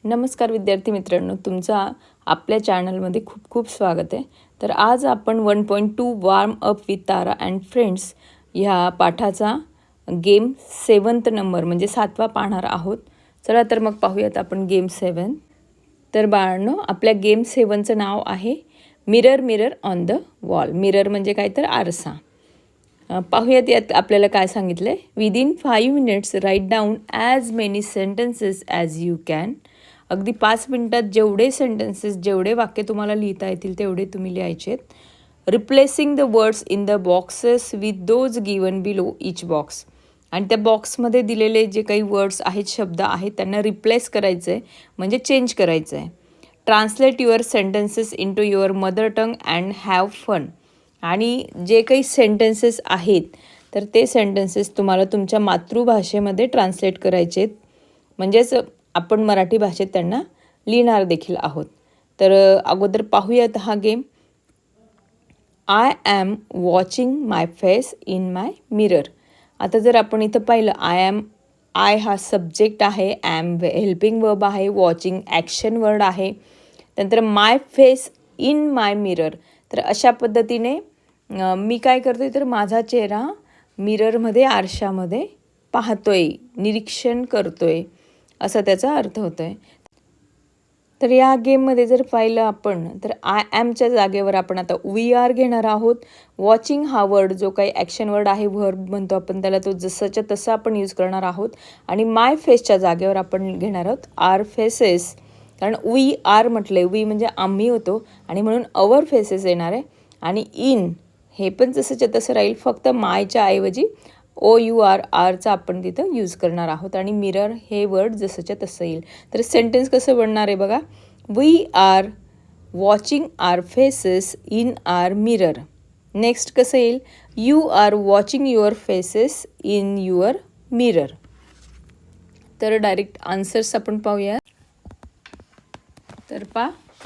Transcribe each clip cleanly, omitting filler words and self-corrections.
नमस्कार विद्यार्थी मित्रांनो, तुमचा आपल्या चॅनलमध्ये खूप खूप स्वागत आहे। तर आज आपण 1.2 warm up with Tara and friends ह्या पाठाचा गेम 7th नंबर म्हणजे 7वा पाहणार आहोत। चला तर मग पाहूयात आपण गेम 7। तर बाळांनो, आपल्या गेम 7चं नाव आहे mirror mirror on the wall. Mirror म्हणजे काय तर आरसा। पाहूयात यात आपल्याला काय सांगितलं आहे। Within 5 minutes write down as many sentences as you can. अगदी 5 मिनिटात जेवढे सेंटेन्सेस जेवढे वाक्य तुम्हाला लिहिता येतील तेवढे तुम्ही लिहायचेत। Replacing the words in the boxes with those given below each box. आणि त्या बॉक्समध्ये दिलेले जे काही वर्ड्स आहेत, शब्द आहेत, त्यांना रिप्लेस करायचं आहे म्हणजे चेंज करायचं आहे। Translate your sentences into your mother tongue and have fun. आणि जे काही सेंटेन्सेस आहेत तर ते सेंटेन्सेस तुम्हाला तुमच्या मातृभाषेमध्ये ट्रान्सलेट करायचे आहेत, म्हणजेच आपण मराठी भाषेत त्यांना लिहिणार देखील आहोत। तर अगोदर पाहूयात हा game. I am watching my face in my mirror. आता जर आपण इथं पाहिलं, आय हा सब्जेक्ट आहे, ॲम हेल्पिंग वर्ब आहे, वॉचिंग ॲक्शन वर्ड आहे, नंतर माय फेस इन माय मिरर। तर अशा पद्धतीने मी काय करतोय तर माझा चेहरा मिररमध्ये आरशामध्ये पाहतोय, निरीक्षण करतोय, असा त्याचा अर्थ होतो आहे। तर या गेममध्ये जर पाहिलं आपण तर आय ॲमच्या जागेवर आपण आता वी आर घेणार आहोत। वॉचिंग हा वर्ड जो काही ॲक्शन वर्ड आहे, वर्ब म्हणतो आपण त्याला, तो जसंच्या तसं आपण यूज करणार आहोत। आणि माय फेसच्या जागेवर आपण घेणार आहोत आर फेसेस, कारण वी आर म्हटले, वी म्हणजे आम्ही होतो आणि म्हणून अवर फेसेस येणार आहे। आणि इन हे पण जसंच्या तसं राहील, फक्त मायच्या ऐवजी ओ यू आर आरचा आपण तिथं यूज करणार आहोत। आणि मिरर हे वर्ड जसंच्या तसं येईल। तर सेंटेन्स कसं बनणार आहे बघा। We are watching our faces in our mirror. Next कसं येईल, you are watching your faces in your mirror. तर डायरेक्ट आन्सर्स आपण पाहूया। तर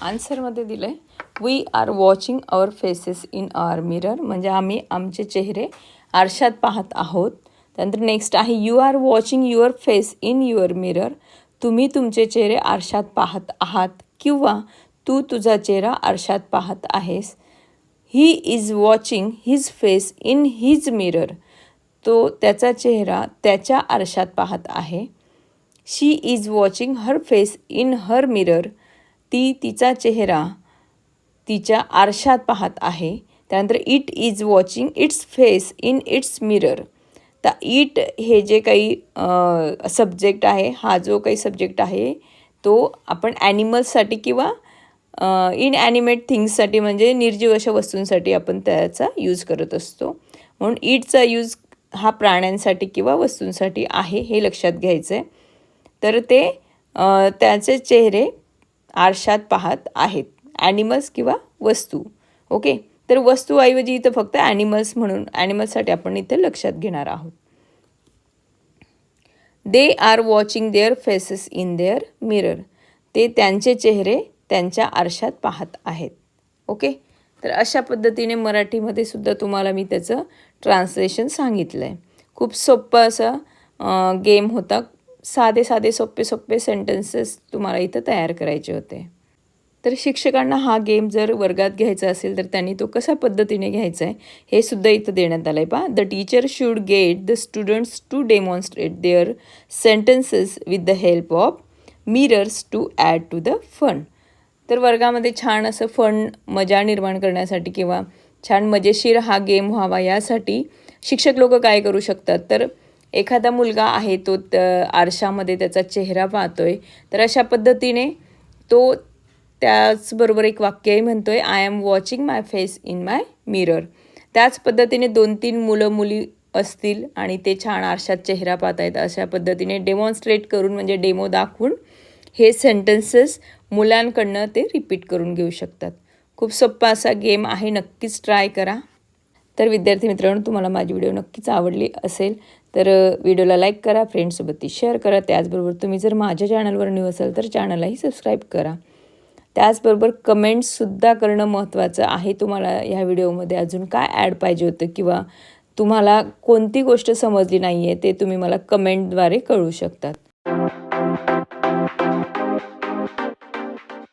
आन्सरमध्ये दिलं आहे we are watching our faces in our mirror, म्हणजे आम्ही आमचे चेहरे आरशात पाहत आहोत। त्यानंतर नेक्स्ट आहे you are watching your face in your mirror. तुम्ही तुमचे चेहरे आरशात पाहत आहात किंवा तू तुझा चेहरा आरशात पाहत आहेस। He is watching his face in his mirror. तो त्याचा चेहरा त्याच्या आरशात पाहत आहे। She is watching her face in her mirror. ती तिचा चेहरा तिच्या आरशात पाहत आहे। त्यानंतर it is watching its face in its mirror. तर इट हे जे काही सब्जेक्ट आहे, हा जो काही सब्जेक्ट आहे तो आपण ॲनिमल्ससाठी किंवा इनॲनिमेट थिंग्ससाठी म्हणजे निर्जीव अशा वस्तूंसाठी आपण त्याचा यूज करत असतो। म्हणून इटचा यूज हा प्राण्यांसाठी किंवा वस्तूंसाठी आहे, हे लक्षात घ्यायचं आहे। तर ते त्याचे चेहरे आरशात पाहत आहेत, ॲनिमल्स किंवा वस्तू। ओके, तर वस्तूऐवजी इथं फक्त ॲनिमल्स म्हणून ॲनिमल्ससाठी आपण इथे लक्षात घेणार आहोत। They are watching their faces in their mirror. ते त्यांचे चेहरे त्यांच्या आरशात पाहत आहेत। ओके, तर अशा पद्धतीने मराठीमध्ये सुद्धा तुम्हाला मी त्याचं ट्रान्सलेशन सांगितलं आहे। खूप सोपं असं गेम होता। साधे साधे सोपे सोपे सेंटेन्सेस तुम्हाला इथं तयार करायचे होते। तर शिक्षकांना हा गेम जर वर्गात घ्यायचा असेल तर त्यांनी तो कशा पद्धतीने घ्यायचा आहे हे सुद्धा इथं देण्यात आलं आहे। पहा, the teacher should get the students to demonstrate their sentences with the help of mirrors to add to the fun. तर वर्गामध्ये छान असं फन, मजा निर्माण करण्यासाठी किंवा छान मजेशीर हा गेम व्हावा यासाठी शिक्षक लोक काय करू शकतात, तर एखादा मुलगा आहे तो आरशामध्ये त्याचा चेहरा पाहतोय, तर अशा पद्धतीने तो त्याचबरोबर एक वाक्यही म्हणतोय, I am watching my face in my mirror. त्याच पद्धतीने 2-3 मुलं मुली असतील आणि ते छान आरशात चेहरा पाहत आहेत, अशा पद्धतीने डेमॉन्स्ट्रेट करून म्हणजे डेमो दाखवून हे सेंटेन्सेस मुलांकडनं ते रिपीट करून घेऊ शकतात। खूप सोपा असा गेम आहे, नक्कीच ट्राय करा। तर विद्यार्थी मित्रांनो, तुम्हाला माझी व्हिडिओ नक्कीच आवडली असेल तर व्हिडिओला लाईक करा, फ्रेंड्ससोबत ती शेअर करा। त्याचबरोबर तुम्ही जर माझ्या चॅनलवर न्यू असाल तर चॅनललाही सबस्क्राईब करा। त्याचबरोबर कमेंट्ससुद्धा करणं महत्त्वाचं आहे। तुम्हाला ह्या व्हिडिओमध्ये अजून काय ॲड पाहिजे होतं किंवा तुम्हाला कोणती गोष्ट समजली नाही आहे ते तुम्ही मला कमेंटद्वारे कळवू शकतात।